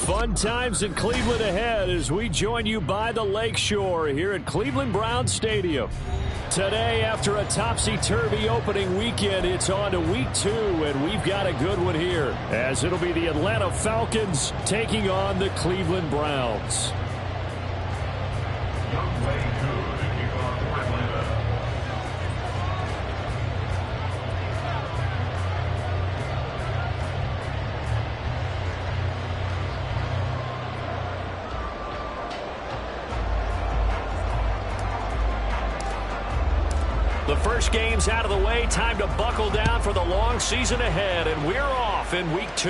Fun times in Cleveland ahead as we join you by the Lakeshore here at Cleveland Browns Stadium. Today, after a topsy-turvy opening weekend, it's on to week 2, and we've got a good one here, as it'll be the Atlanta Falcons taking on the Cleveland Browns. The first game's out of the way. Time to buckle down for the long season ahead, and we're off in week 2.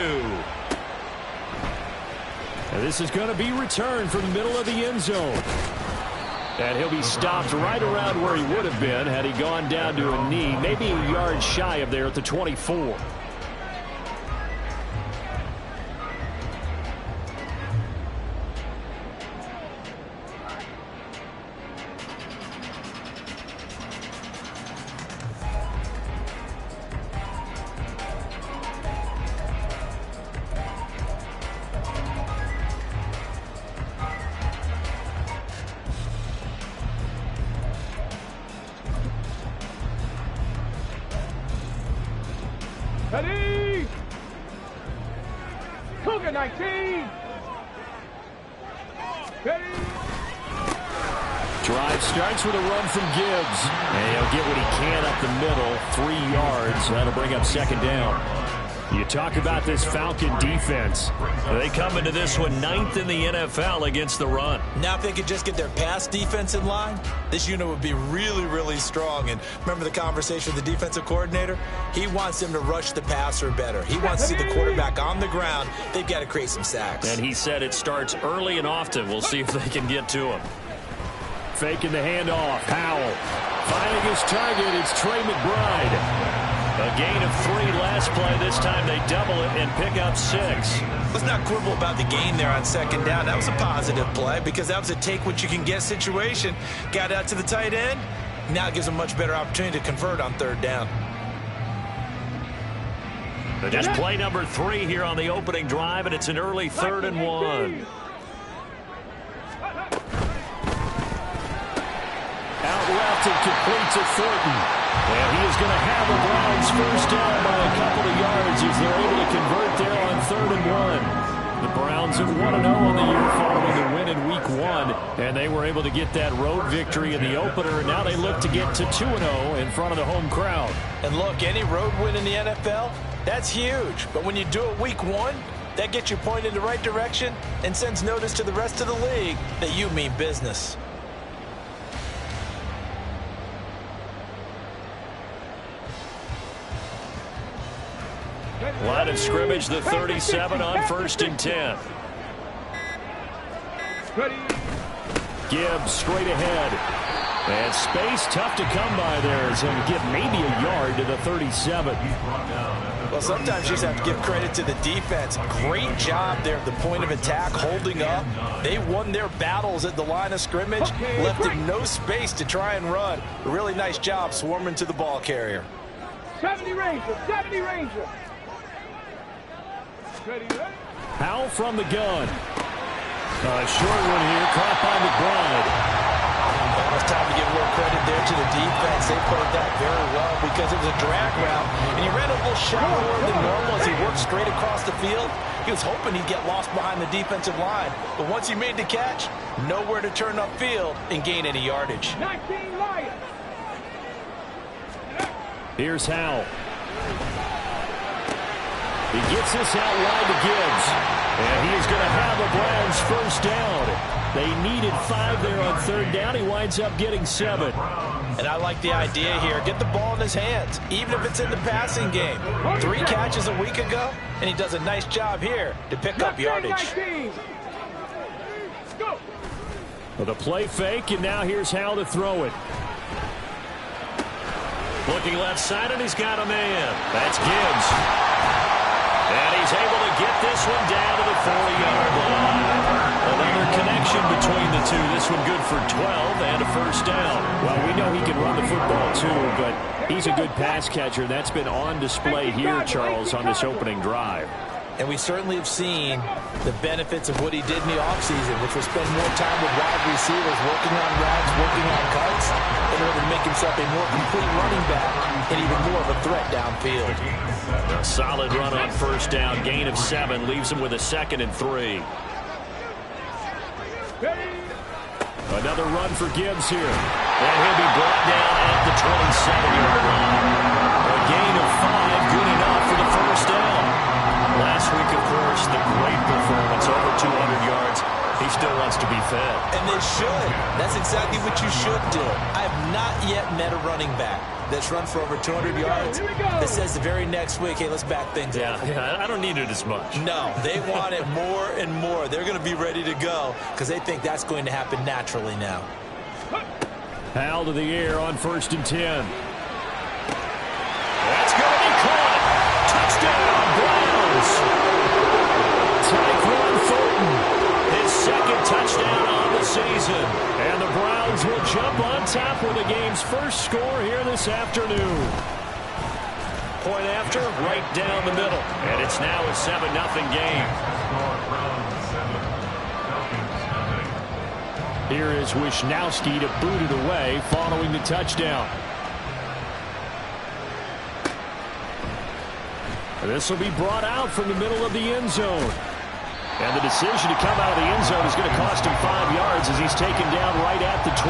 And this is going to be returned from the middle of the end zone. And he'll be stopped right around where he would have been had he gone down to a knee, maybe a yard shy of there at the 24. Ready! Cougar 19! Ready! Drive starts with a run from Gibbs. And he'll get what he can up the middle, 3 yards. That'll bring up second down. You talk about this Falcon defense. They come into this one 9th in the NFL against the run. Now if they could just get their pass defense in line, this unit would be really, really strong. And remember the conversation with the defensive coordinator? He wants them to rush the passer better. He wants to see the quarterback on the ground. They've got to create some sacks. And he said it starts early and often. We'll see if they can get to him. Faking the handoff. Powell finding his target. It's Trey McBride. A gain of 3 last play. This time they double it and pick up 6. Let's not quibble about the gain there on second down. That was a positive play because that was a take-what-you-can-get situation. Got out to the tight end. Now it gives them a much better opportunity to convert on third down. Just play number 3 here on the opening drive, and it's an early 3rd and 1. Out left and complete to Thornton. And he is going to have the Browns first down by a couple of yards as they're able to convert there on 3rd and 1. The Browns have 1-0 on the year following the win in week 1. And they were able to get that road victory in the opener. And now they look to get to 2-0 in front of the home crowd. And look, any road win in the NFL, that's huge. But when you do it week 1, that gets you pointed in the right direction and sends notice to the rest of the league that you mean business. Line of scrimmage, the 37 on 1st and 10. Gibbs straight ahead. And space tough to come by there as he'll get maybe a yard to the 37. Well, sometimes you just have to give credit to the defense. Great job there at the point of attack, holding up. They won their battles at the line of scrimmage, left him no space to try and run. A really nice job swarming to the ball carrier. 70 Ranger, 70 Ranger. Powell from the gun. A short one here, caught by McBride. It's time to give a little credit there to the defense. They played that very well because it was a drag route, and he ran a little shallower than normal as he worked straight across the field. He was hoping he'd get lost behind the defensive line, but once he made the catch, nowhere to turn upfield and gain any yardage. 19 Lions. Here's Howell. He gets this out wide to Gibbs. And he is going to have the Browns first down. They needed 5 there on third down. He winds up getting 7. And I like the idea here. Get the ball in his hands, even if it's in the passing game. 3 catches a week ago, and he does a nice job here to pick up yardage. Go. Well, the play fake, and now here's Howell to throw it. Looking left side, and he's got a man. That's Gibbs. And he's able to get this one down to the 40-yard line. Another connection between the two. This one good for 12 and a first down. Well, we know he can run the football too, but he's a good pass catcher. That's been on display here, Charles, on this opening drive. And we certainly have seen the benefits of what he did in the offseason, which was spend more time with wide receivers, working on routes, working on cuts, in order to make himself a more complete running back and even more of a threat downfield. A solid run on first down, gain of 7, leaves him with a 2nd and 3. Another run for Gibbs here. And he'll be brought down at the 27-yard line. A gain of 5, good enough for the first down. Last week, of course, the great performance, over 200 yards. He still wants to be fed. And they should. That's exactly what you should do. I have not yet met a running back that's run for over 200 yards that says the very next week, hey, let's back things up. Yeah, I don't need it as much. No, they want it more and more. They're going to be ready to go because they think that's going to happen naturally now. Howell to the air on 1st and 10. That's going to be caught. Touchdown, Browns. Tyquan Thornton, his 2nd touchdown on the season. And the Browns will jump on top with the game's first score here this afternoon. Point after, right down the middle. And it's now a 7-0 game. Here is Wisnowski to boot it away following the touchdown. This will be brought out from the middle of the end zone. And the decision to come out of the end zone is going to cost him 5 yards as he's taken down right at the 20.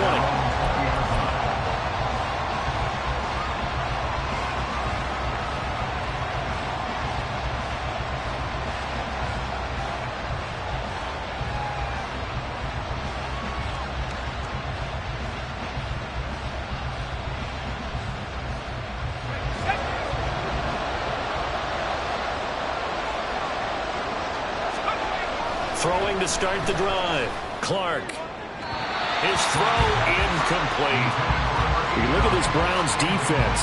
Throwing to start the drive. Clark. His throw incomplete. You look at this Browns defense.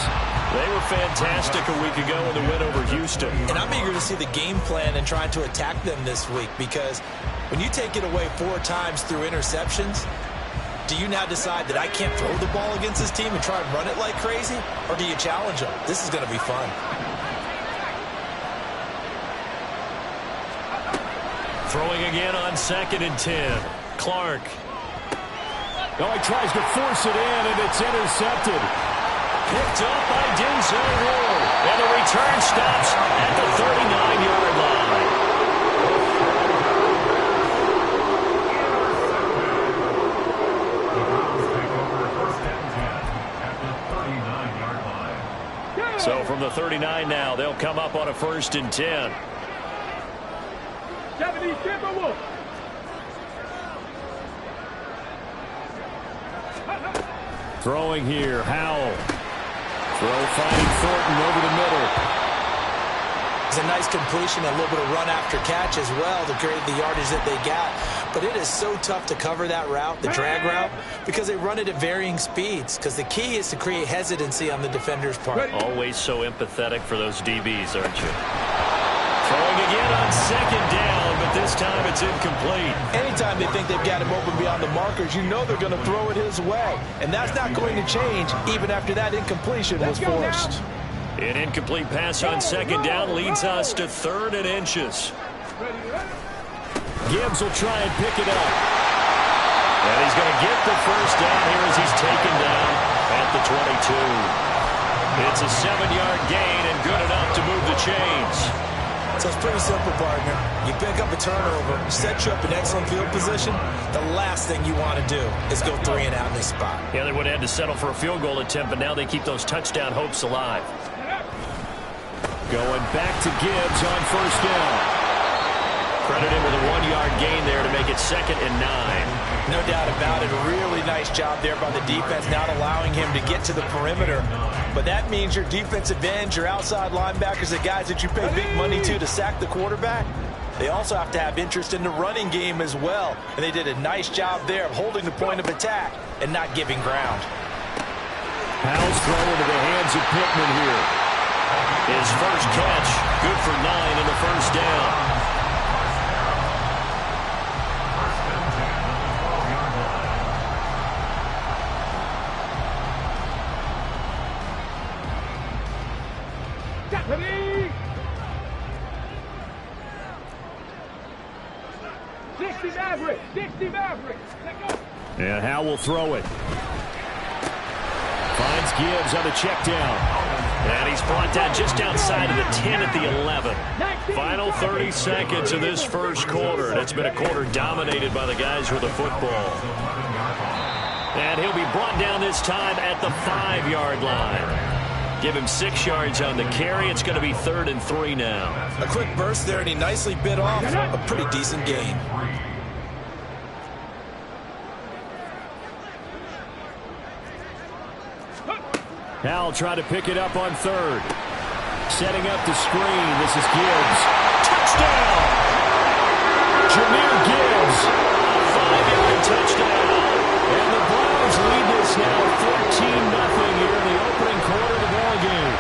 They were fantastic a week ago in the win over Houston. And I'm eager to see the game plan and trying to attack them this week because when you take it away 4 times through interceptions, do you now decide that I can't throw the ball against this team and try and run it like crazy? Or do you challenge them? This is going to be fun. Throwing again on 2nd and 10. Clark. Oh, he tries to force it in, and it's intercepted. Picked up by Denzel Ward. And the return stops at the 39-yard line. So from the 39 now, they'll come up on a 1st and 10. 70 Timberwolves. Throwing here, Howell. Throw finding Thornton over the middle. It's a nice completion, a little bit of run after catch as well to create the yardage that they got. But it is so tough to cover that route, the drag route, because they run it at varying speeds. Because the key is to create hesitancy on the defender's part. Always so empathetic for those DBs, aren't you? Throwing again on 2nd down, but this time it's incomplete. Anytime they think they've got him open beyond the markers, you know they're going to throw it his way. And that's not going to change even after that incompletion was forced. An incomplete pass on 2nd down leads us to 3rd and inches. Gibbs will try and pick it up. And he's going to get the first down here as he's taken down at the 22. It's a 7-yard gain and good enough to move the chains. So it's pretty simple, partner. You pick up a turnover, set you up in excellent field position. The last thing you want to do is go 3 and out in this spot. Yeah, they would have had to settle for a field goal attempt, but now they keep those touchdown hopes alive. Going back to Gibbs on first down. Credit him with a 1-yard gain there to make it 2nd and 9. No doubt about it. A really nice job there by the defense, not allowing him to get to the perimeter. But that means your defensive ends, your outside linebackers, the guys that you pay big money to sack the quarterback, they also have to have interest in the running game as well. And they did a nice job there of holding the point of attack and not giving ground. Powell's throw into the hands of Pittman here. His first catch, good for 9 and the first down. And Howe will throw it. Finds Gibbs on the check down. And he's brought down just outside of the 10 at the 11. Final 30 seconds of this first quarter. And it's been a quarter dominated by the guys with the football. And he'll be brought down this time at the 5-yard line. Give him 6 yards on the carry. It's going to be 3rd and 3 now. A quick burst there, and he nicely bit off a pretty decent gain. Howell trying to pick it up on 3rd. Setting up the screen. This is Gibbs. Touchdown! Jahmyr Gibbs. 5-yard touchdown. And the Browns lead this now 14-0 here in the opening quarter of the ballgame.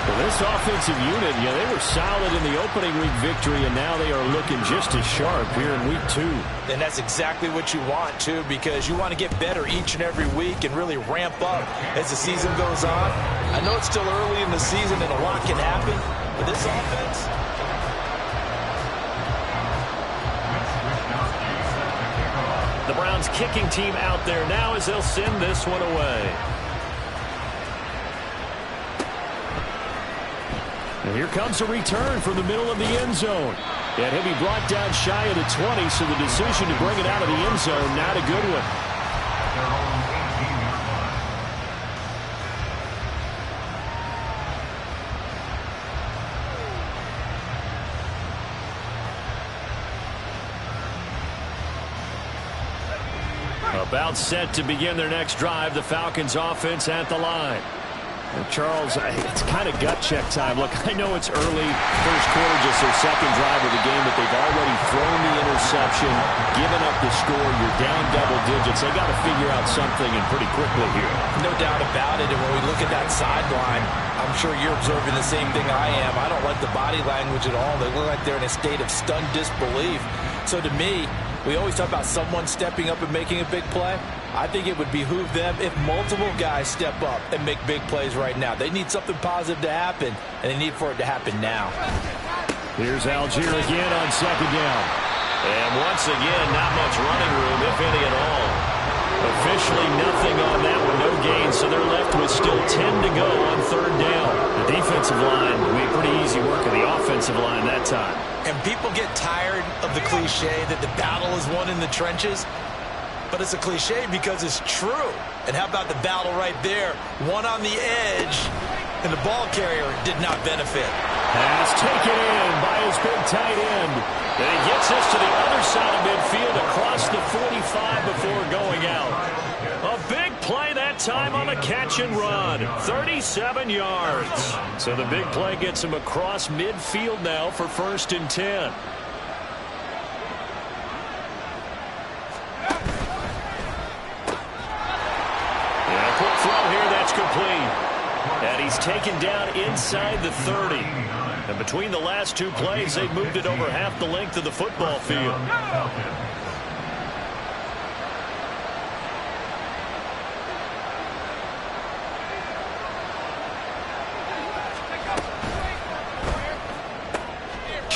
Well, this offensive unit, they were solid in the opening week victory, and now they are looking just as sharp here in week 2. And that's exactly what you want, too, because you want to get better each and every week and really ramp up as the season goes on. I know it's still early in the season and a lot can happen, but this offense... The Browns kicking team out there now as they'll send this one away. And here comes a return from the middle of the end zone. And he'll be brought down shy of the 20, so the decision to bring it out of the end zone, not a good one. About set to begin their next drive, the Falcons offense at the line. Well, Charles, it's kind of gut check time. Look, I know it's early, first quarter, just their second drive of the game, but they've already thrown the interception, given up the score. You're down double digits. They got to figure out something, and pretty quickly here. No doubt about it, and when we look at that sideline, I'm sure you're observing the same thing I am. I don't like the body language at all. They look like they're in a state of stunned disbelief. So to me, we always talk about someone stepping up and making a big play. I think it would behoove them if multiple guys step up and make big plays right now. They need something positive to happen, and they need for it to happen now. Here's Algier again on second down. And once again, not much running room, if any at all. Officially nothing on that one, no gain, so they're left with still 10 to go on third down. The defensive line made pretty easy work of the offensive line that time. And people get tired of the cliche that the battle is won in the trenches. But it's a cliche because it's true. And how about the battle right there? One on the edge, and the ball carrier did not benefit. Pass taken in by his big tight end. And he gets us to the other side of midfield across the 45 before going out. A big play that time on a catch and run. 37 yards. So the big play gets him across midfield now for 1st and 10. Quick throw here, that's complete. And he's taken down inside the 30. And between the last 2 plays, they've moved it over half the length of the football field.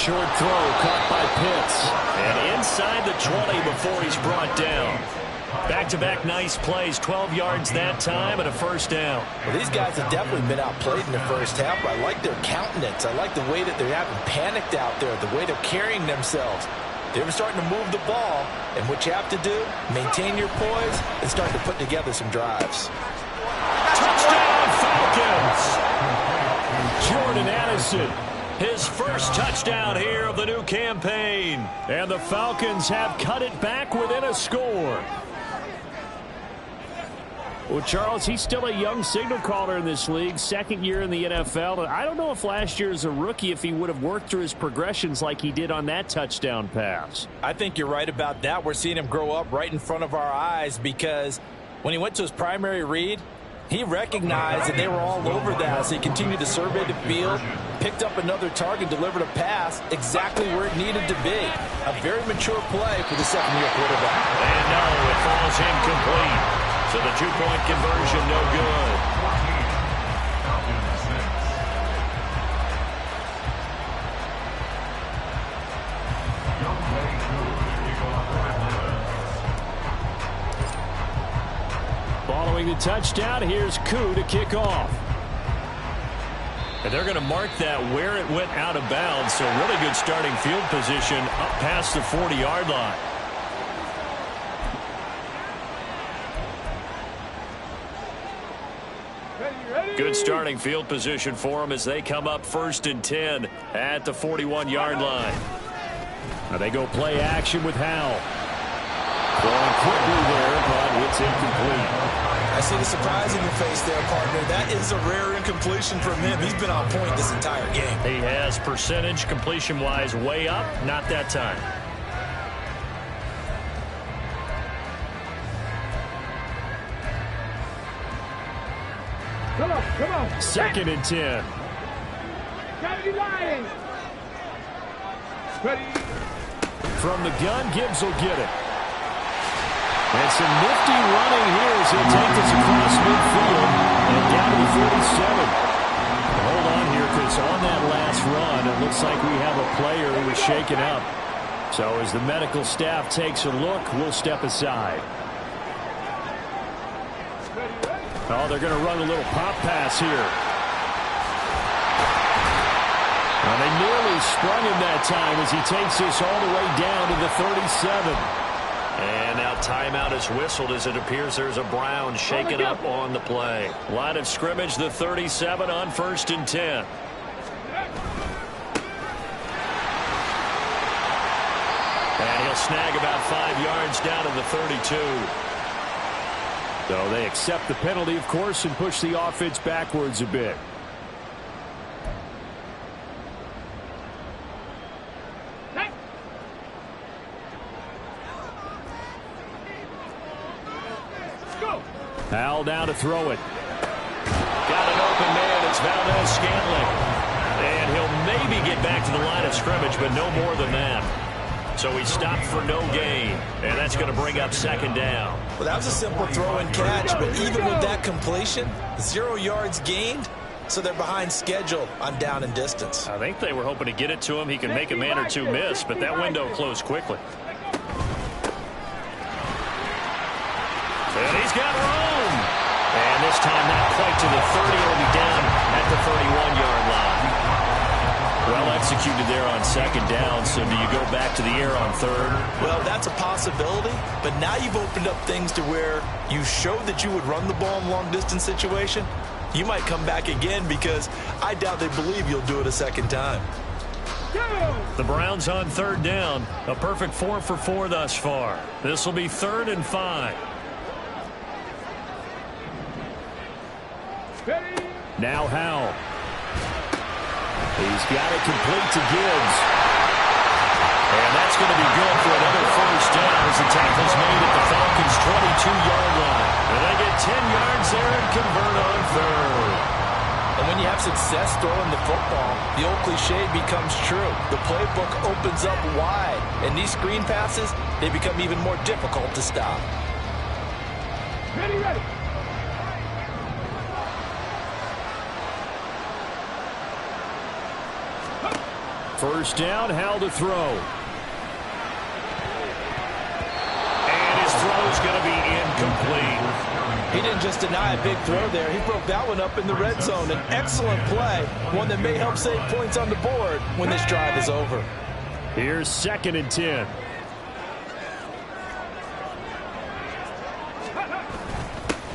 short throw caught by Pitts. And inside the 20 before he's brought down. Back-to-back nice plays, 12 yards that time and a first down. Well, these guys have definitely been outplayed in the first half, but I like their countenance. I like the way that they haven't panicked out there, the way they're carrying themselves. They're starting to move the ball, and what you have to do, maintain your poise and start to put together some drives. Touchdown, Falcons! Jordan Addison, his first touchdown here of the new campaign. And the Falcons have cut it back within a score. Well, Charles, he's still a young signal caller in this league, second year in the NFL. And I don't know if last year as a rookie, if he would have worked through his progressions like he did on that touchdown pass. I think you're right about that. We're seeing him grow up right in front of our eyes because when he went to his primary read, he recognized that they were all over that. So he continued to survey the field, picked up another target, delivered a pass exactly where it needed to be. A very mature play for the second-year quarterback. And no, it falls incomplete. So the two-point conversion, no good. Following the touchdown, here's Koo to kick off. And they're going to mark that where it went out of bounds. So really good starting field position up past the 40-yard line. Good starting field position for them as they come up 1st and 10 at the 41-yard line. Now they go play action with Howell. Throwing quickly there, but it's incomplete. I see the surprise in your face there, partner. That is a rare incompletion from him. He's been on point this entire game. He has percentage completion-wise way up, not that time. Come on. 2nd and 10. Gotta be lying. Ready. From the gun, Gibbs will get it. And some nifty running here as he'll take this across midfield and down to the 47. Hold on here because on that last run, it looks like we have a player who was shaken up. So as the medical staff takes a look, we'll step aside. Oh, they're going to run a little pop pass here. Well, they nearly sprung him that time as he takes this all the way down to the 37. And now timeout is whistled as it appears there's a Brown shaken up on the play. Line of scrimmage, the 37 on 1st and 10. And he'll snag about 5 yards down to the 32. So they accept the penalty, of course, and push the offense backwards a bit. Howell down to throw it. Got an open man. It's Valdez-Scantling. And he'll maybe get back to the line of scrimmage, but no more than that. So he stopped for no gain. And that's going to bring up 2nd down. Well, that was a simple throw and catch, but even with that completion, 0 yards gained, so they're behind schedule on down and distance. I think they were hoping to get it to him. He can make a man or two miss, but that window closed quickly. And he's got room. And this time not quite to the 30. It'll be down at the 31-yard line. Well executed there on 2nd down. So do you go back to the air on 3rd? Well, that's a possibility. But now you've opened up things to where you showed that you would run the ball in long-distance situation. You might come back again because I doubt they believe you'll do it a 2nd time. The Browns on 3rd down. A perfect 4 for 4 thus far. This will be 3rd and 5. Now Howell. He's got it complete to Gibbs. And that's going to be good for another first down as the tackle's made at the Falcons' 22-yard line. And they get 10 yards there and convert on 3rd. And when you have success throwing the football, the old cliche becomes true. The playbook opens up wide. And these screen passes, they become even more difficult to stop. Ready. First down, Howell to throw. And his throw's going to be incomplete. He didn't just deny a big throw there. He broke that one up in the red zone. An excellent play, one that may help save points on the board when this drive is over. Here's 2nd and 10.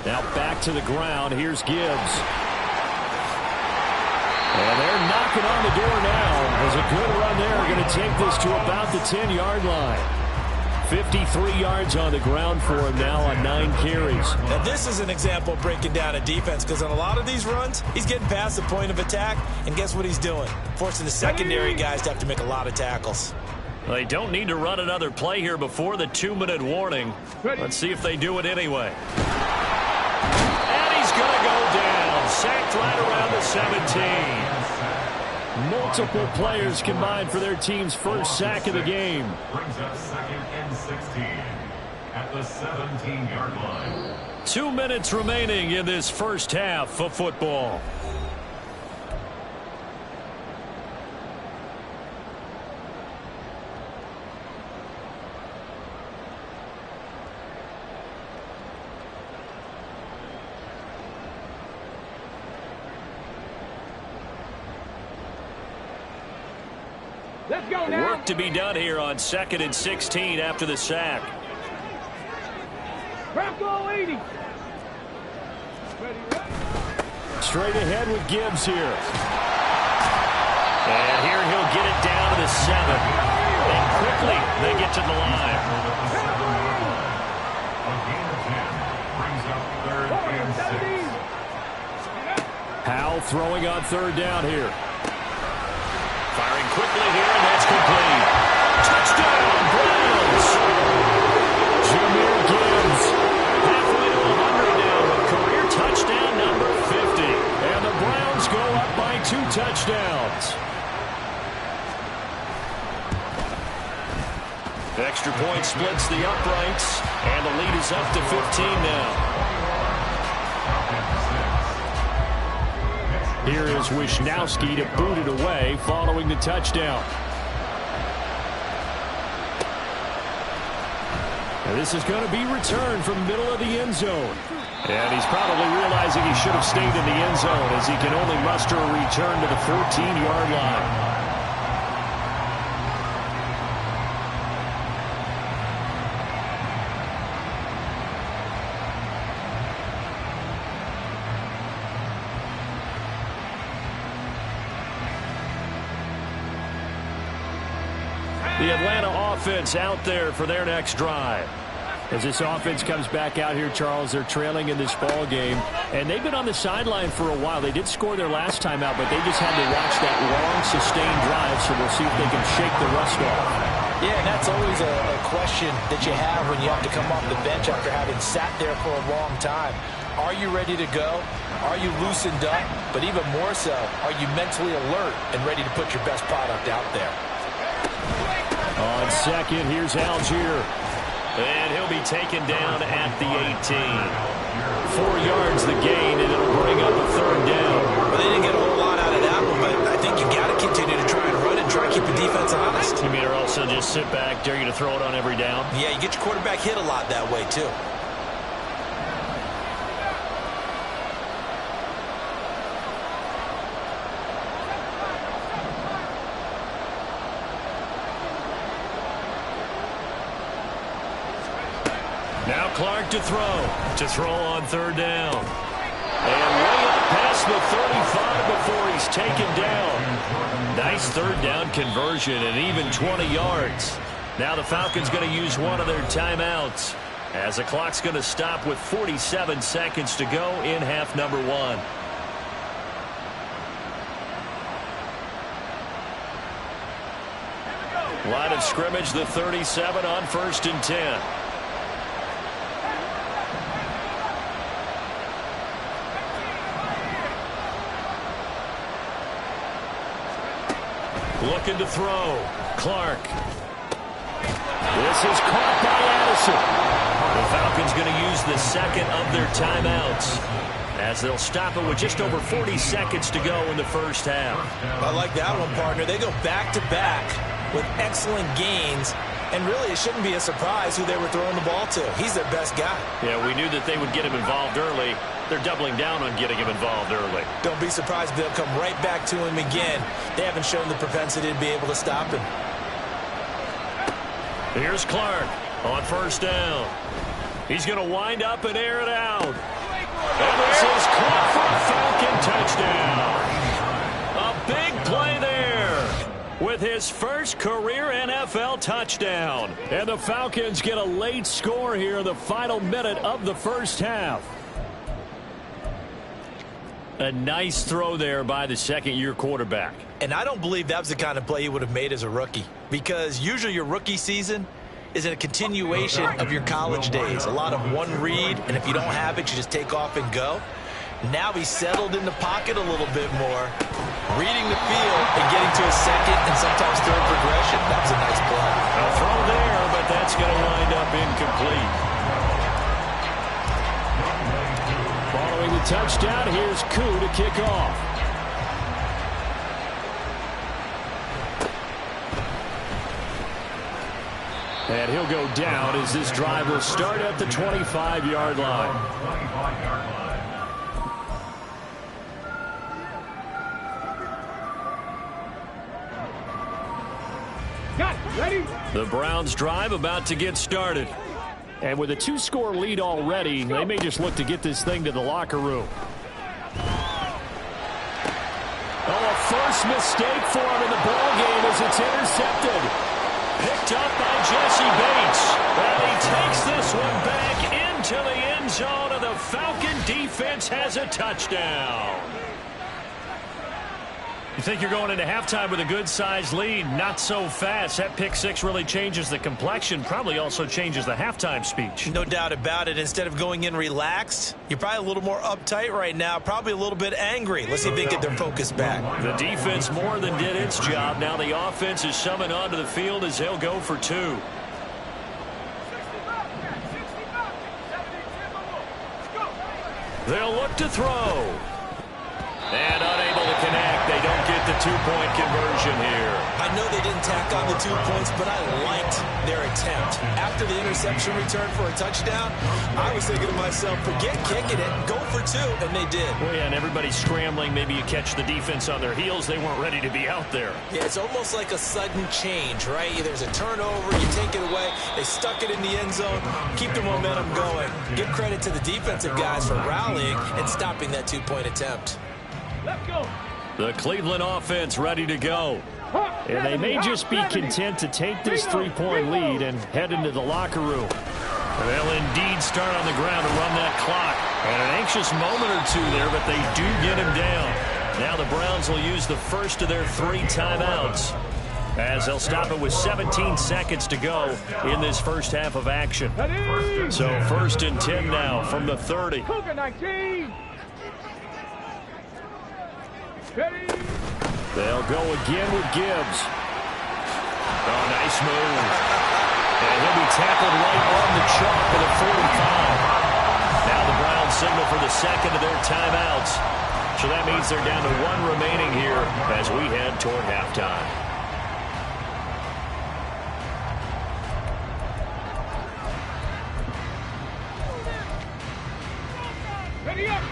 Now back to the ground. Here's Gibbs. And they're knocking on the door now. There's a good run there. Going to take this to about the 10-yard line. 53 yards on the ground for him now on 9 carries. Now this is an example of breaking down a defense, because on a lot of these runs, he's getting past the point of attack, and guess what he's doing? Forcing the secondary guys to have to make a lot of tackles. They don't need to run another play here before the 2-minute warning. Let's see if they do it anyway. And he's going to go down. Sacked right around the 17. Multiple players combined for their team's first sack of the game. Brings up 2nd and 16 at the 17-yard line. 2 minutes remaining in this first half of football. Let's go now. Work to be done here on 2nd and 16 after the sack. Crack all 80. Ready, ready. Straight ahead with Gibbs here. And here he'll get it down to the 7. And quickly they get to the line. A gain of 10 brings up 3rd and 6. Howell throwing on 3rd down here. Firing quickly here, and that's complete. Touchdown, Browns! Jahmyr Gibbs, halfway to 100 now with career touchdown number 50. And the Browns go up by 2 touchdowns. Extra point splits the uprights, and the lead is up to 15 now. Here is Wisnowski to boot it away following the touchdown. And this is going to be returned from the middle of the end zone. And he's probably realizing he should have stayed in the end zone, as he can only muster a return to the 14-yard line. The Atlanta offense out there for their next drive. As this offense comes back out here, Charles, they're trailing in this ball game, and they've been on the sideline for a while. They did score their last time out, but they just had to watch that long, sustained drive, so we'll see if they can shake the rust off. Yeah, and that's always a question that you have when you have to come off the bench after having sat there for a long time. Are you ready to go? Are you loosened up? But even more so, are you mentally alert and ready to put your best product out there? On 2nd, here's Algier. And he'll be taken down at the 18. 4 yards the gain, and it'll bring up a 3rd down. Well, they didn't get a whole lot out of that one, but I think you got to continue to try and run and try to keep the defense honest. You mean, or also just sit back, dare you to throw it on every down? Yeah, you get your quarterback hit a lot that way, too. Now Clark to throw on 3rd down. And way up past the 35 before he's taken down. Nice 3rd down conversion and even 20 yards. Now the Falcons going to use one of their timeouts, as the clock's going to stop with 47 seconds to go in half number 1. Line of scrimmage, the 37 on 1st and 10. Looking to throw. Clark. This is caught by Addison. The Falcons going to use the 2nd of their timeouts. as they'll stop it with just over 40 seconds to go in the first half. I like that one, partner. They go back-to-back with excellent gains, and really it shouldn't be a surprise who they were throwing the ball to. He's their best guy. Yeah, we knew that they would get him involved early. They're doubling down on getting him involved early. Don't be surprised if they'll come right back to him again. They haven't shown the propensity to be able to stop him. Here's Clark on first down. He's going to wind up and air it out. And this is caught for a Falcon touchdown. A big play there with his first career NFL touchdown. And the Falcons get a late score here in the final minute of the first half. A nice throw there by the second-year quarterback. And I don't believe that was the kind of play he would have made as a rookie, because usually your rookie season is a continuation of your college days. A lot of one read, and if you don't have it, you just take off and go. Now he's settled in the pocket a little bit more, reading the field and getting to a second and sometimes third progression. That was a nice play. A throw there, but that's going to wind up incomplete. Following the touchdown, here's Koo to kick off. And he'll go down as this drive will start at the 25-yard line. Got it. Ready? The Browns drive about to get started. And with a 2-score lead already, they may just look to get this thing to the locker room. Oh, a first mistake for him in the ballgame as it's intercepted. Picked up by Jesse Bates. And he takes this one back into the end zone, and the Falcon defense has a touchdown. You think you're going into halftime with a good-sized lead? Not so fast. That pick six really changes the complexion, probably also changes the halftime speech. No doubt about it. Instead of going in relaxed, you're probably a little more uptight right now, probably a little bit angry. Let's see if they get their focus back. The defense more than did its job. Now the offense is summoned onto the field as they'll go for two. They'll look to throw. And unable to connect. They don't get the two-point conversion here. I know they didn't tack on the 2 points, but I liked their attempt. After the interception return for a touchdown, I was thinking to myself, forget kicking it, go for two, and they did. Well, yeah, and everybody's scrambling. Maybe you catch the defense on their heels. They weren't ready to be out there. Yeah, it's almost like a sudden change, right? There's a turnover, you take it away, they stuck it in the end zone, keep the momentum going. Give credit to the defensive guys for rallying and stopping that 2-point attempt. Let's go. The Cleveland offense ready to go. And they may just be content to take this 3-point lead and head into the locker room. They'll indeed start on the ground to run that clock. And an anxious moment or two there, but they do get him down. Now the Browns will use the first of their 3 timeouts, as they'll stop it with 17 seconds to go in this first half of action. So 1st and 10 now from the 30. Cougar 19. Ready? They'll go again with Gibbs. Oh, nice move. And he'll be tackled right on the chalk for the 45. Now the Browns signal for the second of their timeouts. So that means they're down to 1 remaining here as we head toward halftime.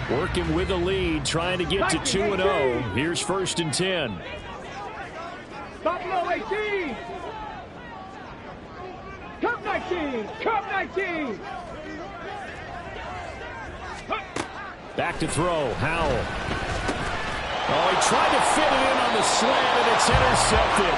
Working with the lead, trying to get to 2-0. Here's 1st and 10. Buffalo 18. Cup 19. Cup 19. Back to throw. Howell. Oh, he tried to fit it in on the slant, and it's intercepted.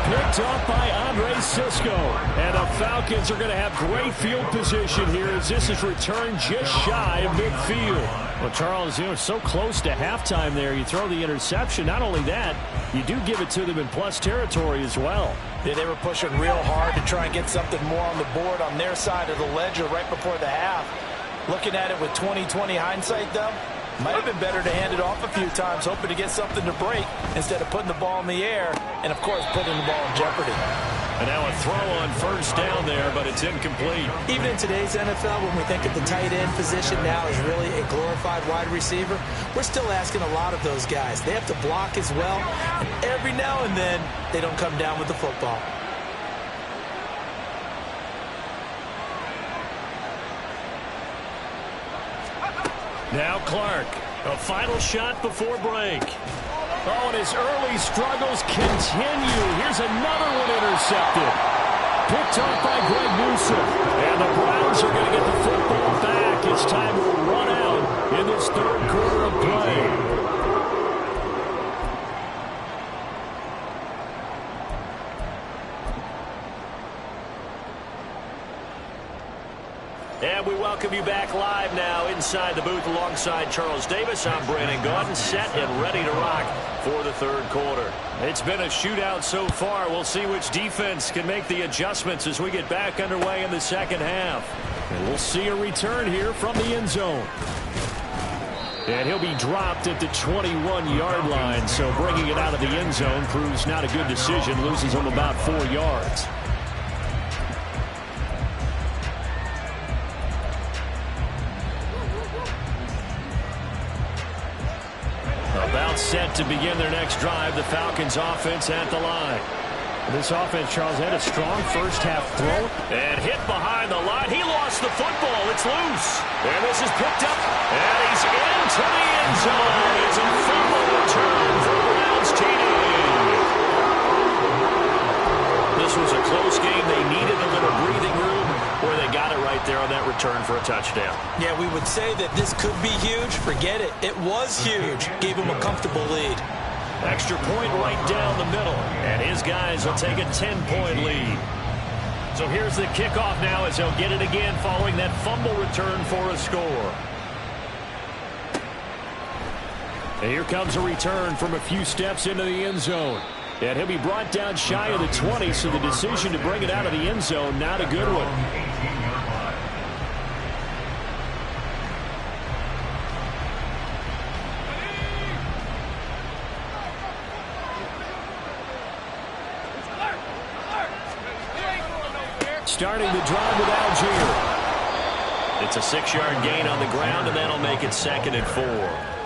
Picked up by Andre Sisco. And the Falcons are going to have great field position here as this is returned just shy of midfield. Well, Charles, so close to halftime there. You throw the interception. Not only that, you do give it to them in plus territory as well. Yeah, they were pushing real hard to try and get something more on the board on their side of the ledger right before the half. Looking at it with 20/20 hindsight, though, might have been better to hand it off a few times, hoping to get something to break instead of putting the ball in the air and, of course, putting the ball in jeopardy. And now a throw on first down there, but it's incomplete. Even in today's NFL, when we think of the tight end position now as really a glorified wide receiver, we're still asking a lot of those guys. They have to block as well, and every now and then they don't come down with the football. Now Clark, a final shot before break. Oh, and his early struggles continue. Here's another one intercepted. Picked off by Greg Newsome. And the Browns are going to get the football back. It's time to run out in this third quarter of play. And we welcome you back live now inside the booth alongside Charles Davis. I'm Brandon Gaudin, set and ready to rock for the third quarter. It's been a shootout so far. We'll see which defense can make the adjustments as we get back underway in the second half. And we'll see a return here from the end zone. And he'll be dropped at the 21-yard line, so bringing it out of the end zone proves not a good decision. Loses him about 4 yards. About set to begin their next drive. The Falcons offense at the line. This offense, Charles, had a strong first half throw. And hit behind the line. He lost the football. It's loose. And this is picked up. And he's into the end zone. It's a fumble return for the Browns TD. This was a close game. They needed a little breathing room, where they got it right there on that return for a touchdown. Yeah, we would say that this could be huge. Forget it. It was huge. Gave him a comfortable lead. Extra point right down the middle. And his guys will take a 10-point lead. So here's the kickoff now as they'll get it again following that fumble return for a score. And here comes a return from a few steps into the end zone. And he'll be brought down shy of the 20, so the decision to bring it out of the end zone, not a good one. Starting the drive with Algier. It's a 6-yard gain on the ground, and that'll make it 2nd and 4.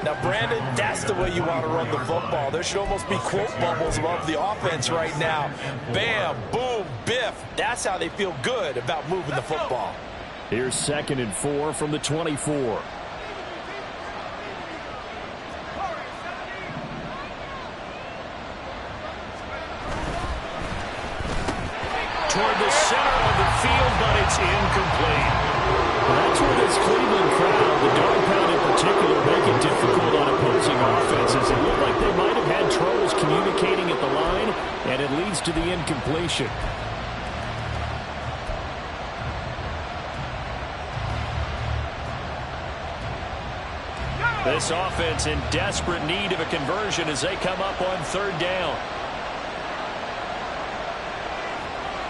Now, Brandon, that's the way you want to run the football. There should almost be quote bubbles above the offense right now. Bam, boom, biff. That's how they feel good about moving the football. Here's 2nd and 4 from the 24. Toward the center of the field, but it's incomplete. That's where this Cleveland crowd, the dog pound in particular, make it difficult on opposing offenses. It looked like they might have had troubles communicating at the line, and it leads to the incompletion. This offense in desperate need of a conversion as they come up on 3rd down.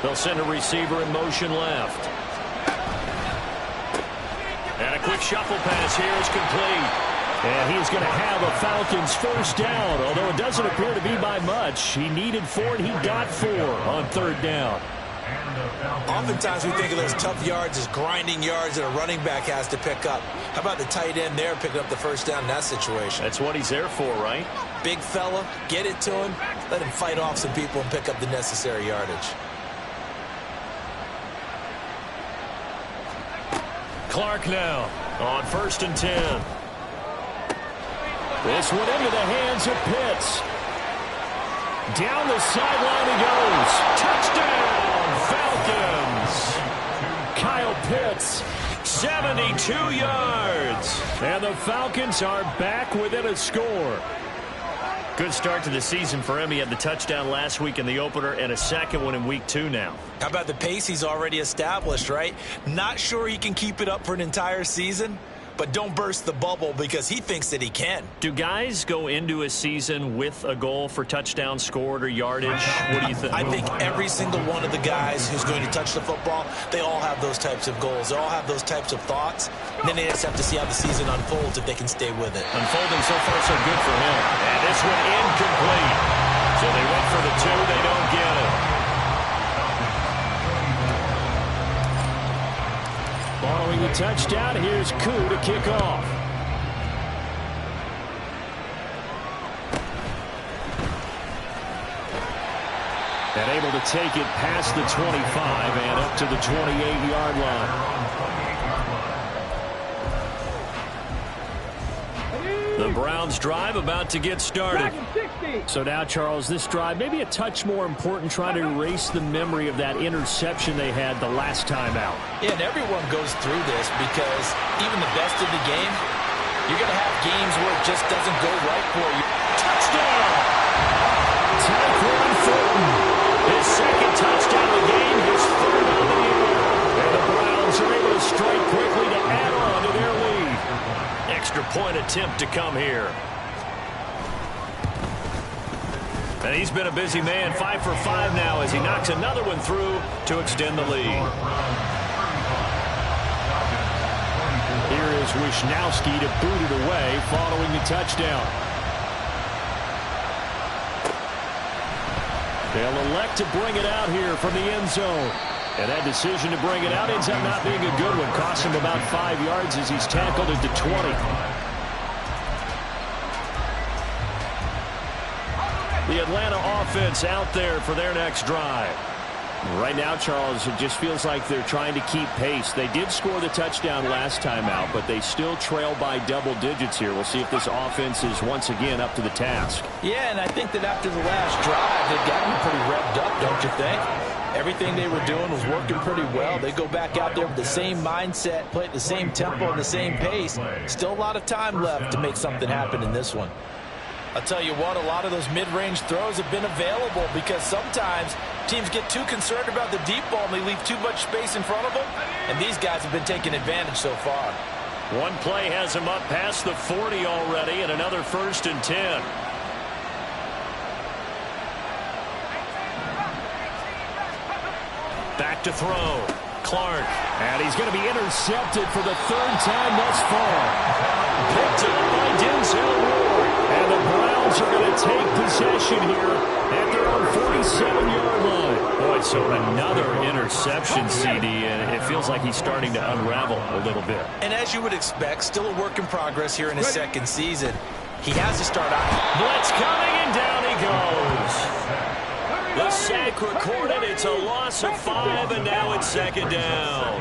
They'll send a receiver in motion left. And a quick shuffle pass here is complete. And he's going to have a Falcons first down, although it doesn't appear to be by much. He needed 4, and he got 4 on 3rd down. Oftentimes we think of those tough yards as grinding yards that a running back has to pick up. How about the tight end there picking up the first down in that situation? That's what he's there for, right? Big fella, get it to him, let him fight off some people and pick up the necessary yardage. Clark now on 1st and 10. This one into the hands of Pitts. Down the sideline he goes. Touchdown, Falcons. Kyle Pitts, 72 yards. And the Falcons are back within a score. Good start to the season for him. He had the touchdown last week in the opener and a second one in week 2 now. How about the pace he's already established, right? Not sure he can keep it up for an entire season, but don't burst the bubble because he thinks that he can. Do guys go into a season with a goal for touchdown scored or yardage? What do you think? I think every single one of the guys who's going to touch the football, they all have those types of goals. They all have those types of thoughts. And then they just have to see how the season unfolds if they can stay with it. Unfolding so far so good for him. And this one incomplete. So they went for the 2. They don't get it. touchdown. Here's Koo to kick off. And able to take it past the 25 and up to the 28-yard line. The Browns drive about to get started. So now, Charles, this drive maybe a touch more important, trying to erase the memory of that interception they had the last time out. Yeah, and everyone goes through this because even the best in the game, you're going to have games where it just doesn't go right for you. Touchdown! Tyquan Thornton. His second touchdown of the game, his third on the year. And the Browns are able to strike quickly to add on to their lead. Extra point attempt to come here. And he's been a busy man, 5 for 5 now as he knocks another one through to extend the lead. Here is Wishnowski to boot it away following the touchdown. They'll elect to bring it out here from the end zone. And that decision to bring it out ends up not being a good one. Cost him about 5 yards as he's tackled at the 20. The Atlanta offense out there for their next drive. Right now, Charles, it just feels like they're trying to keep pace. They did score the touchdown last time out, but they still trail by double digits here. We'll see if this offense is once again up to the task. Yeah, and I think that after the last drive, they've gotten pretty revved up, don't you think? Everything they were doing was working pretty well. They go back out there with the same mindset, play at the same tempo and the same pace. Still a lot of time left to make something happen in this one. I'll tell you what, a lot of those mid-range throws have been available because sometimes teams get too concerned about the deep ball and they leave too much space in front of them, and these guys have been taking advantage so far. One play has him up past the 40 already, and another 1st and 10. Back to throw. Clark. And he's going to be intercepted for the 3rd time thus far. Picked up by Denzel Ward. And the Browns are going to take possession here at their own 47-yard line. Boy, so another interception, CD, and it feels like he's starting to unravel a little bit. And as you would expect, still a work in progress here in his second season. He has to start out. Blitz coming, and down he goes. The sack recorded. It's a loss of 5, and now it's 2nd down.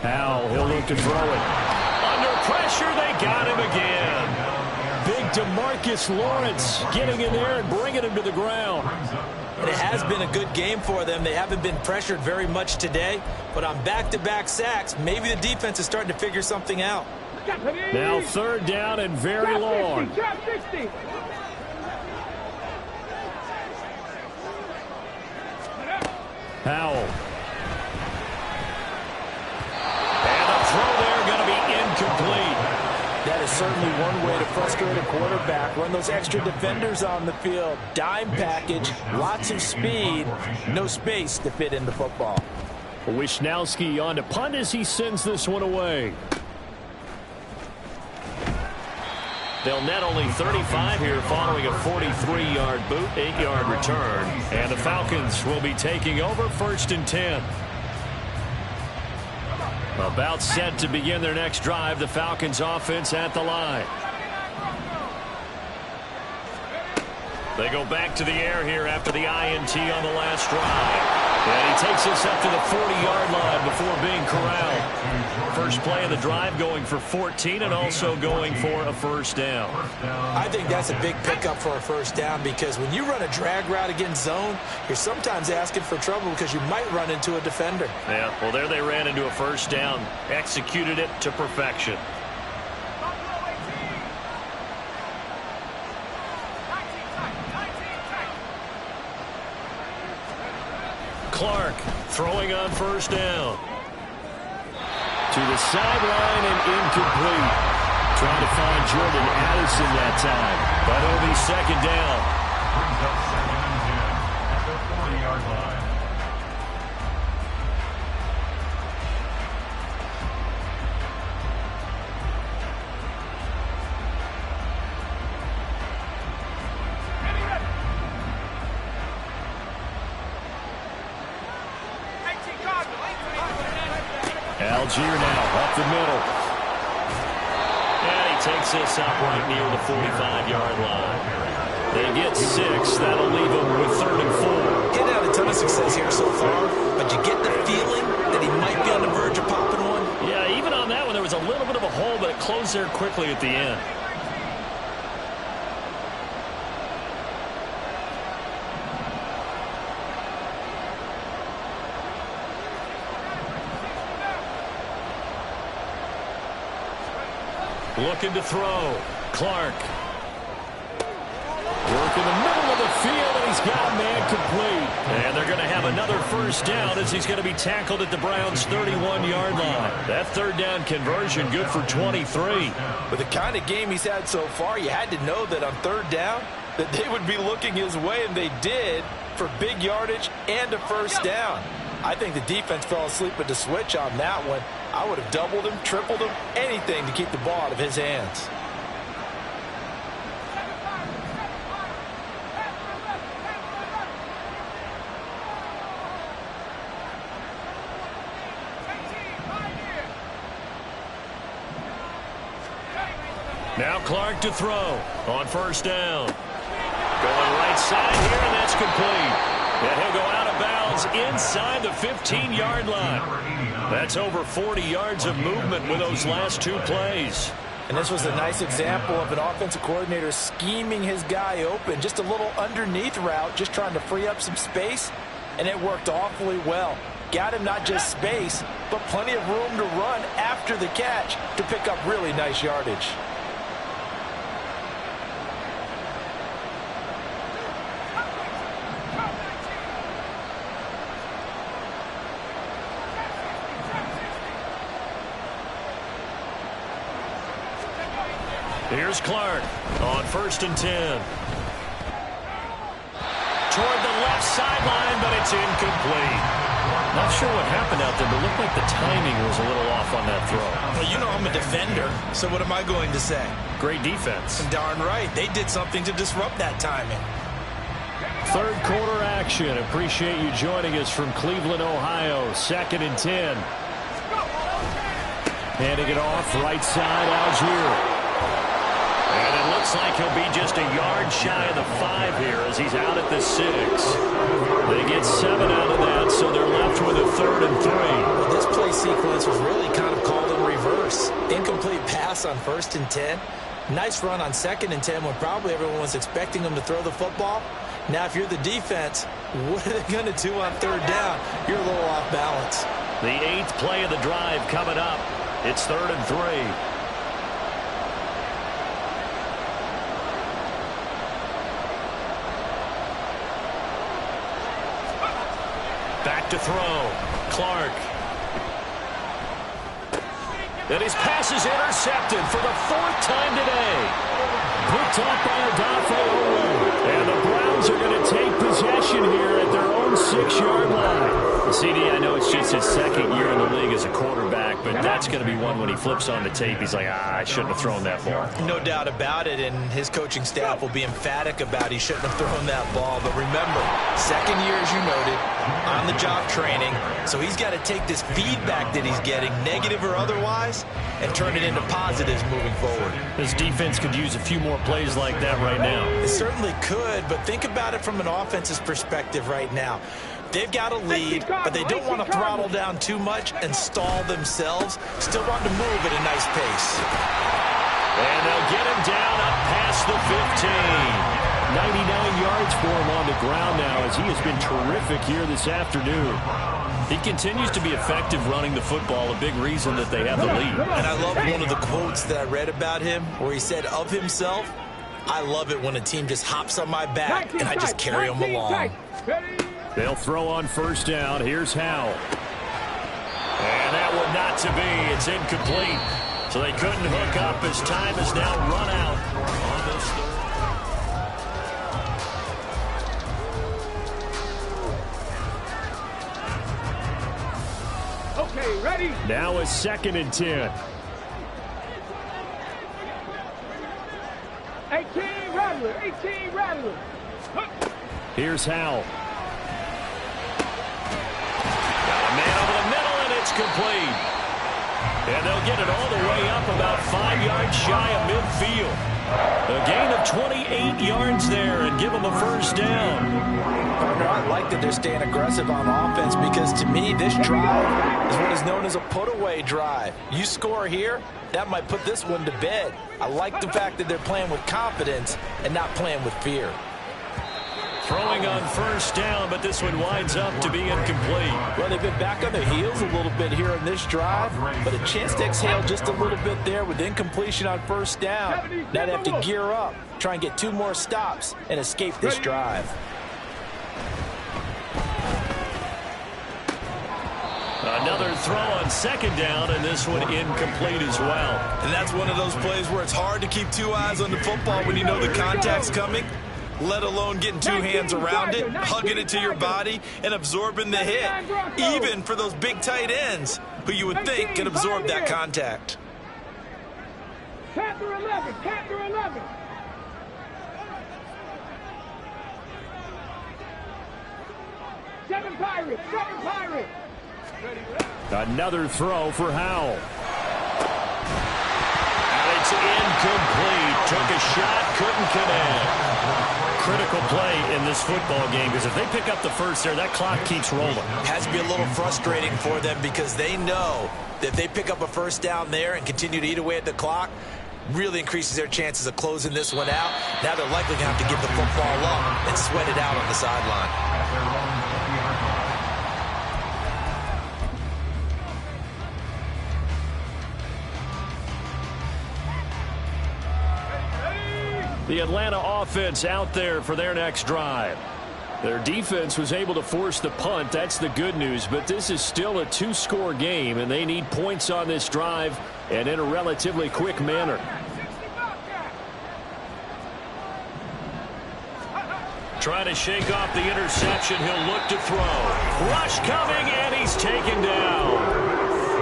Howell, he'll look to throw it. Under pressure, they got him again. Big DeMarcus Lawrence getting in there and bringing him to the ground. And it has been a good game for them. They haven't been pressured very much today, but on back-to-back sacks, maybe the defense is starting to figure something out. Now 3rd down and very long. Howell. And the throw there going to be incomplete. That is certainly one way to frustrate a quarterback. Run those extra defenders on the field. Dime package, lots of speed, no space to fit in the football. Wishnowski on to punt as he sends this one away. They'll net only 35 here following a 43-yard boot, 8-yard return. And the Falcons will be taking over 1st and 10. About set to begin their next drive. The Falcons offense at the line. They go back to the air here after the INT on the last drive. And he takes us up to the 40-yard line before being corralled. First play of the drive going for 14 and also going for a 1st down. I think that's a big pickup for a 1st down because when you run a drag route against zone, you're sometimes asking for trouble because you might run into a defender. Yeah, well, there they ran into a 1st down. Executed it to perfection. Clark throwing on 1st down. To the sideline and incomplete. Trying to find Jordan Addison that time. But it'll be 2nd down. Brings up 2nd and 10 at the 40-yard line. Algier now up the middle. And he takes this up right near the 45-yard line. They get 6. That'll leave them with 3rd and 4. He's had a ton of success here so far, but you get the feeling that he might be on the verge of popping one. Yeah, even on that one, there was a little bit of a hole, but it closed there quickly at the end. Looking to throw. Clark. Work in the middle of the field, and he's got a man complete. And they're going to have another 1st down as he's going to be tackled at the Browns' 31-yard line. That 3rd down conversion good for 23. With the kind of game he's had so far, you had to know that on 3rd down that they would be looking his way, and they did, for big yardage and a 1st down. I think the defense fell asleep with the switch on that one. I would have doubled him, tripled him, anything to keep the ball out of his hands. Now Clark to throw on 1st down. Going right side here, and that's complete. And he'll go out of bounds inside the 15-yard line. That's over 40 yards of movement with those last 2 plays. And this was a nice example of an offensive coordinator scheming his guy open. Just a little underneath route, just trying to free up some space, and it worked awfully well. Got him not just space, but plenty of room to run after the catch to pick up really nice yardage. Here's Clark on 1st and 10. Toward the left sideline, but it's incomplete. Not sure what happened out there, but it looked like the timing was a little off on that throw. Well, you know I'm a defender, so what am I going to say? Great defense. Darn right. They did something to disrupt that timing. 3rd quarter action. Appreciate you joining us from Cleveland, Ohio. 2nd and 10. Handing it off right side, Algier. And it looks like he'll be just a yard shy of the 5 here as he's out at the 6. They get 7 out of that, so they're left with a 3rd and 3. Well, this play sequence was really kind of called in reverse. Incomplete pass on 1st and 10. Nice run on 2nd and 10 when probably everyone was expecting them to throw the football. Now, if you're the defense, what are they going to do on 3rd down? You're a little off balance. The 8th play of the drive coming up. It's 3rd and 3. Back to throw. Clark. And his pass is intercepted for the 4th time today. Picked up by Odafe Oweh. And the Browns are going to take possession here at their own 6-yard line. CD, I know it's just his 2nd year in the league as a quarterback, but that's going to be one when he flips on the tape. He's like, I shouldn't have thrown that ball. No doubt about it, and his coaching staff will be emphatic about he shouldn't have thrown that ball. But remember, 2nd year, as you noted, on-the-job training, so he's got to take this feedback that he's getting, negative or otherwise, and turn it into positives moving forward. This defense could use a few more plays like that right now. It certainly could, but think about it from an offense's perspective right now. They've got a lead, but they don't want to throttle down too much and stall themselves. Still want to move at a nice pace. And they'll get him down up past the 15. 99 yards for him on the ground now as he has been terrific here this afternoon. He continues to be effective running the football, a big reason that they have the lead. And I love one of the quotes that I read about him where he said of himself, I love it when a team just hops on my back and I just carry them along. They'll throw on 1st down. Here's Howell. And that one not to be. It's incomplete. So they couldn't hook up as time has now run out on this third. Okay, ready? Now a 2nd and 10. 18 Rattler, 18 Rattler. Here's Howell. Got a man over the middle, and it's complete. And they'll get it all the way up about 5 yards shy of midfield. A gain of 28 yards there and give them a first down. Partner, I like that they're staying aggressive on offense because to me this drive is what is known as a put-away drive. You score here, that might put this one to bed. I like the fact that they're playing with confidence and not playing with fear. Throwing on first down, but this one winds up to be incomplete. Well, they've been back on their heels a little bit here in this drive, but a chance to exhale just a little bit there with incompletion on first down. Now they have to gear up, try and get 2 more stops, and escape this drive. Another throw on second down, and this one incomplete as well. And that's one of those plays where it's hard to keep 2 eyes on the football when you know the contact's coming, let alone getting 2 hands around it, hugging it to your body, and absorbing the hit, even for those big tight ends who you would think can absorb that contact. Chapter 11, chapter 11. Seven Pirates, 7 Pirates. Another throw for Howell. And it's incomplete. Took a shot, couldn't connect. Critical play in this football game because if they pick up the first there, that clock keeps rolling. Has to be a little frustrating for them because they know that if they pick up a first down there and continue to eat away at the clock, really increases their chances of closing this one out. Now they're likely going to have to give the football up and sweat it out on the sideline. The Atlanta offense out there for their next drive. Their defense was able to force the punt. That's the good news. But this is still a 2-score game, and they need points on this drive and in a relatively quick manner. Trying to shake off the interception. He'll look to throw. Rush coming, and he's taken down.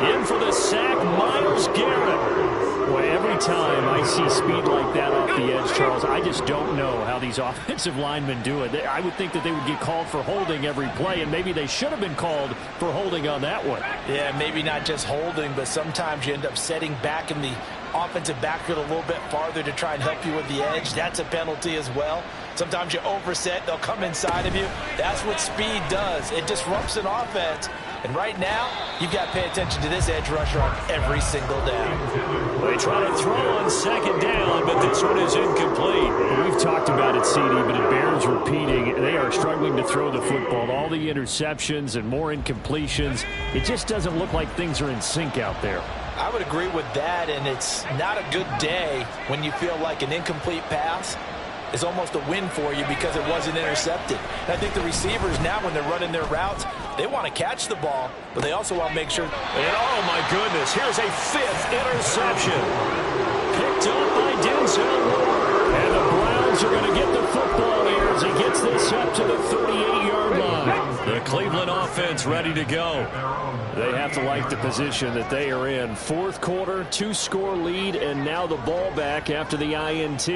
In for the sack, Myles Garrett. Boy, every time I see speed like that off the edge, Charles, I just don't know how these offensive linemen do it. I would think that they would get called for holding every play, and maybe they should have been called for holding on that one. Yeah, maybe not just holding, but sometimes you end up setting back in the offensive backfield a little bit farther to try and help you with the edge. That's a penalty as well. Sometimes you overset, they'll come inside of you. That's what speed does. It disrupts an offense. And right now, you've got to pay attention to this edge rusher on every single down. They try to throw on second down, but this one is incomplete. We've talked about it, CD, but it bears repeating. They are struggling to throw the football. All the interceptions and more incompletions. It just doesn't look like things are in sync out there. I would agree with that, and it's not a good day when you feel like an incomplete pass is almost a win for you because it wasn't intercepted. And I think the receivers now, when they're running their routes, they want to catch the ball, but they also want to make sure. And oh my goodness, here's a 5th interception. Picked up by Denzel Ward. And the Browns are going to get the football here as he gets this up to the 38-yard line. The Cleveland offense ready to go. They have to like the position that they are in. 4th quarter, 2-score lead, and now the ball back after the INT.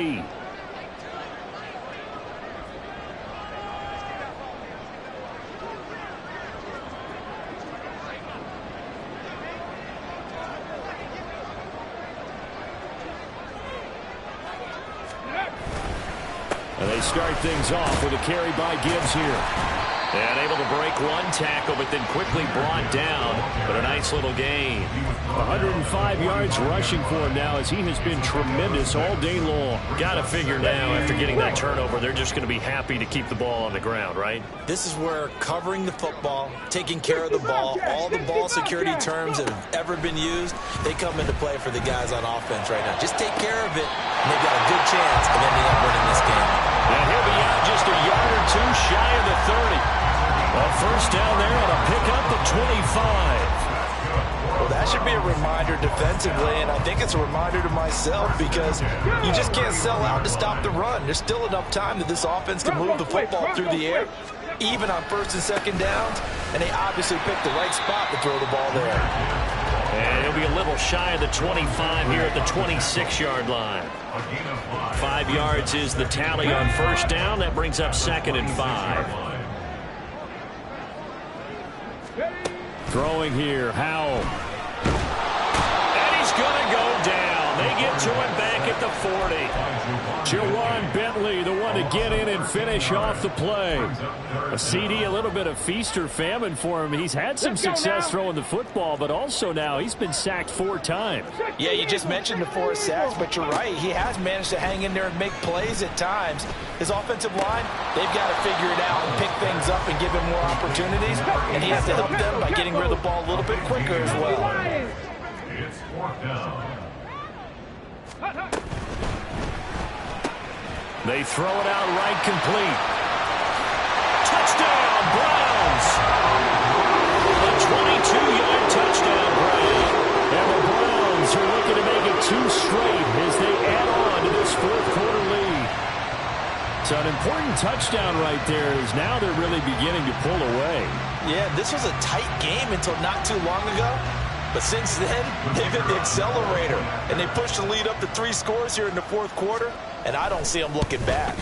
And they start things off with a carry by Gibbs here. And able to break one tackle, but then quickly brought down. But a nice little gain. 105 yards rushing for him now as he has been tremendous all day long. Got to figure now after getting that turnover, they're just going to be happy to keep the ball on the ground, right? This is where covering the football, taking care of the ball, all the ball security terms that have ever been used, they come into play for the guys on offense right now. Just take care of it, and they've got a good chance of ending up winning this game. And he'll be out just a yard or two shy of the 30. A first down there on a pickup at 25. Well, that should be a reminder defensively, and I think it's a reminder to myself because you just can't sell out to stop the run. There's still enough time that this offense can move the football through the air, even on 1st and 2nd downs, and they obviously picked the right spot to throw the ball there. And he'll be a little shy of the 25 here at the 26-yard line. 5 yards is the tally on first down. That brings up 2nd and 5. Throwing here, Howell. to him back at the 40. Jawan Bentley, the one to get in and finish off the play. A CD, a little bit of feast or famine for him. He's had some success throwing the football, but also now he's been sacked 4 times. Yeah, you just mentioned the 4 sacks, but you're right. He has managed to hang in there and make plays at times. His offensive line, they've got to figure it out and pick things up and give him more opportunities, and he has to help them by getting rid of the ball a little bit quicker as well. It's 4th down. They throw it out right complete. Touchdown, Browns! A 22-yard touchdown, Brown. And the Browns are looking to make it 2 straight as they add on to this 4th quarter lead. So an important touchdown right there is now they're really beginning to pull away. Yeah, this was a tight game until not too long ago. But since then, they've hit the accelerator, and they pushed the lead up to 3 scores here in the 4th quarter, and I don't see them looking back.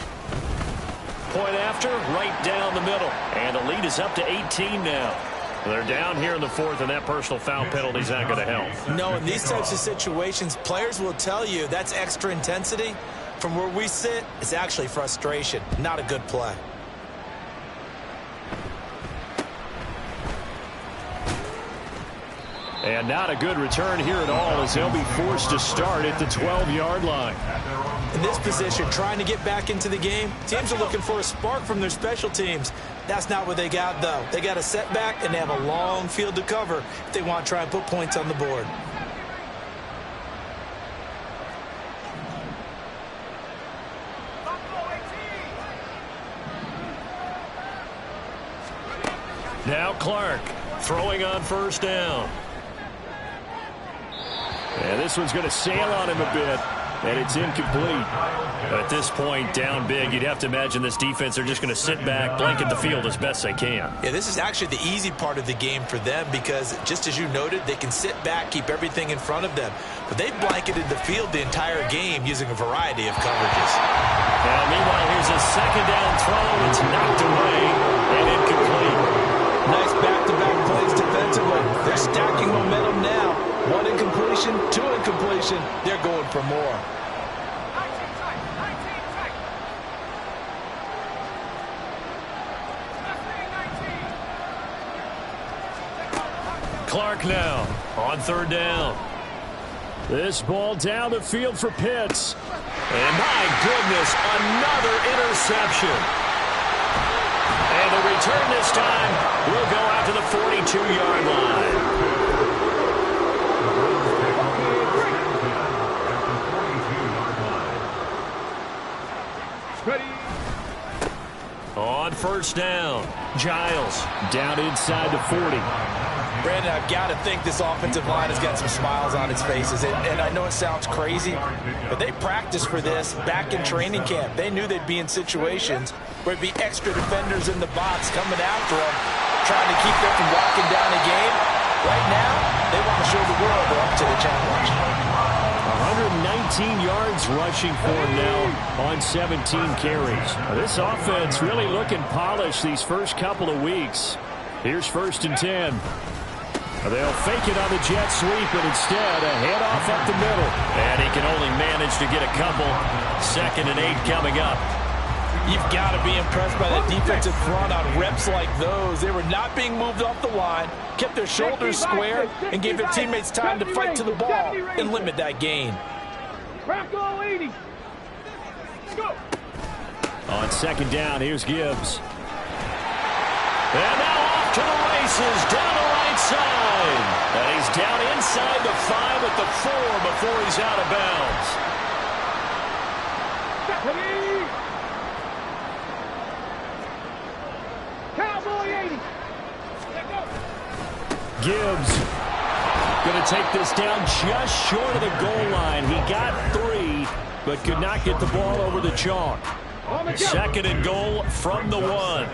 Point after, right down the middle. And the lead is up to 18 now. They're down here in the 4th, and that personal foul penalty is not going to help. No, in these types of situations, players will tell you that's extra intensity. From where we sit, it's actually frustration, not a good play. And not a good return here at all as they'll be forced to start at the 12-yard line. In this position, trying to get back into the game, teams are looking for a spark from their special teams. That's not what they got, though. They got a setback, and they have a long field to cover if they want to try and put points on the board. Now Clark throwing on 1st down. And this one's going to sail on him a bit, and it's incomplete. At this point, down big, you'd have to imagine this defense are just going to sit back, blanket the field as best they can. Yeah, this is actually the easy part of the game for them because, just as you noted, they can sit back, keep everything in front of them. But they've blanketed the field the entire game using a variety of coverages. Now, meanwhile, here's a 2nd down throw. It's knocked away and incomplete. Nice back-to-back plays defensively. They're stacking momentum now. 1 incompletion, 2 incompletion. They're going for more. Clark now on 3rd down. This ball down the field for Pitts. And my goodness, another interception. And the return this time will go out to the 42-yard line. On 1st down, Giles down inside the 40. Brandon, I've got to think this offensive line has got some smiles on its faces. And I know it sounds crazy, but they practiced for this back in training camp. They knew they'd be in situations where it'd be extra defenders in the box coming after them, trying to keep them from walking down a game. Right now, they want to show the world they're up to the challenge. 119 yards rushing for him now on 17 carries. This offense really looking polished these first couple of weeks. Here's 1st and 10. They'll fake it on the jet sweep, and instead a handoff up the middle. And he can only manage to get a couple. 2nd and 8 coming up. You've got to be impressed by that defensive front on reps like those. They were not being moved off the line, kept their shoulders square, and gave their teammates time to fight to the ball and limit that gain. Bronco 80. Go. On 2nd down, here's Gibbs. And now off to the races, down the right side. And he's down inside the 5 at the 4 before he's out of bounds. Cowboy 80. Gibbs going to take this down just short of the goal line. He got 3, but could not get the ball over the chalk. 2nd and goal from the 1.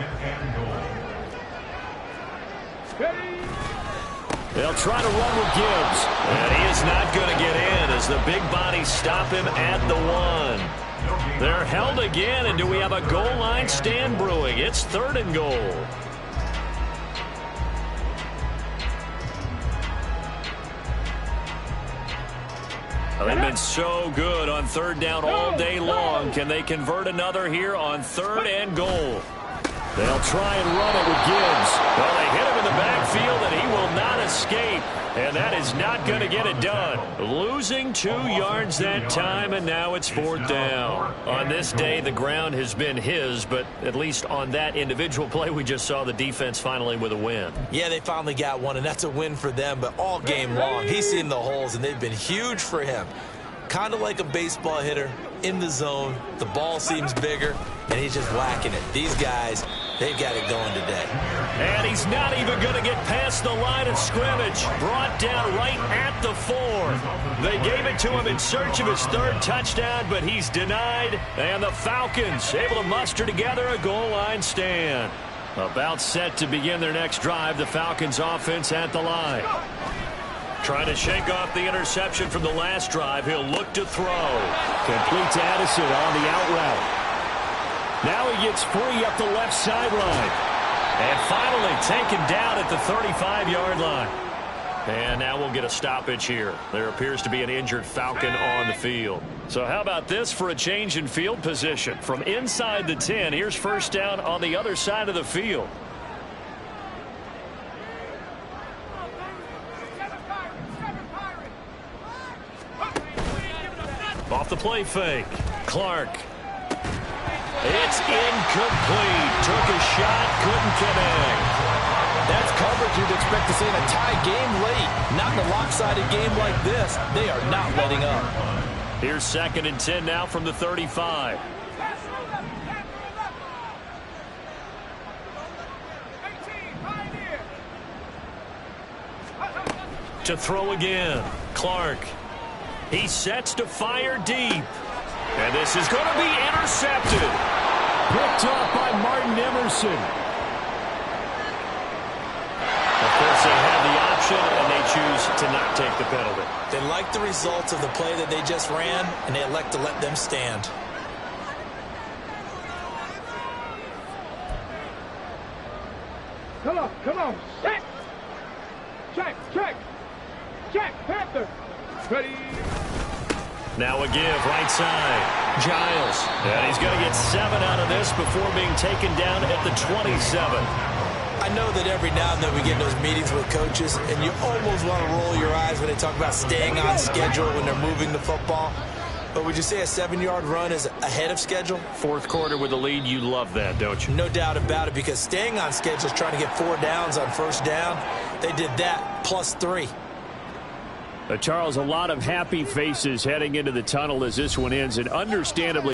They'll try to run with Gibbs. And he is not going to get in as the big bodies stop him at the 1. They're held again, and do we have a goal line stand brewing? It's 3rd and goal. Well, they've been so good on third down all day long. Can they convert another here on 3rd and goal? They'll try and run it with Gibbs. Well, they hit him in the backfield, and he will not escape. And that is not going to get it done. Losing 2 yards that time, and now it's 4th down. On this day, the ground has been his, but at least on that individual play, we just saw the defense finally with a win. Yeah, they finally got one, and that's a win for them. But all game long, he's seen the holes, and they've been huge for him. Kind of like a baseball hitter in the zone. The ball seems bigger, and he's just whacking it. These guys, they've got it going today. And he's not even going to get past the line of scrimmage. Brought down right at the 4. They gave it to him in search of his 3rd touchdown, but he's denied. And the Falcons able to muster together a goal line stand. About set to begin their next drive, the Falcons offense at the line. Trying to shake off the interception from the last drive. He'll look to throw. Complete to Addison on the out route. Now he gets free up the left sideline. And finally taken down at the 35-yard line. And now we'll get a stoppage here. There appears to be an injured Falcon on the field. So how about this for a change in field position? From inside the 10, here's 1st down on the other side of the field. Off the play fake. Clark. It's incomplete. Took a shot, couldn't connect. That's coverage you'd expect to see in a tie game late. Not in a lopsided game like this. They are not letting up. Here's 2nd and 10 now from the 35. To throw again. Clark. He sets to fire deep. And this is going to be intercepted. Picked off by Martin Emerson. Of course, they have the option, and they choose to not take the penalty. They like the results of the play that they just ran, and they elect to let them stand. Come on, set. Check. Panther. Ready. Now a give, right side. Giles. And he's going to get 7 out of this before being taken down at the 27. I know that every now and then we get those meetings with coaches, and you almost want to roll your eyes when they talk about staying on schedule when they're moving the football. But would you say a 7-yard run is ahead of schedule? 4th quarter with the lead, you love that, don't you? No doubt about it, because staying on schedule is trying to get 4 downs on 1st down. They did that plus 3. Charles, a lot of happy faces heading into the tunnel as this one ends, and understandably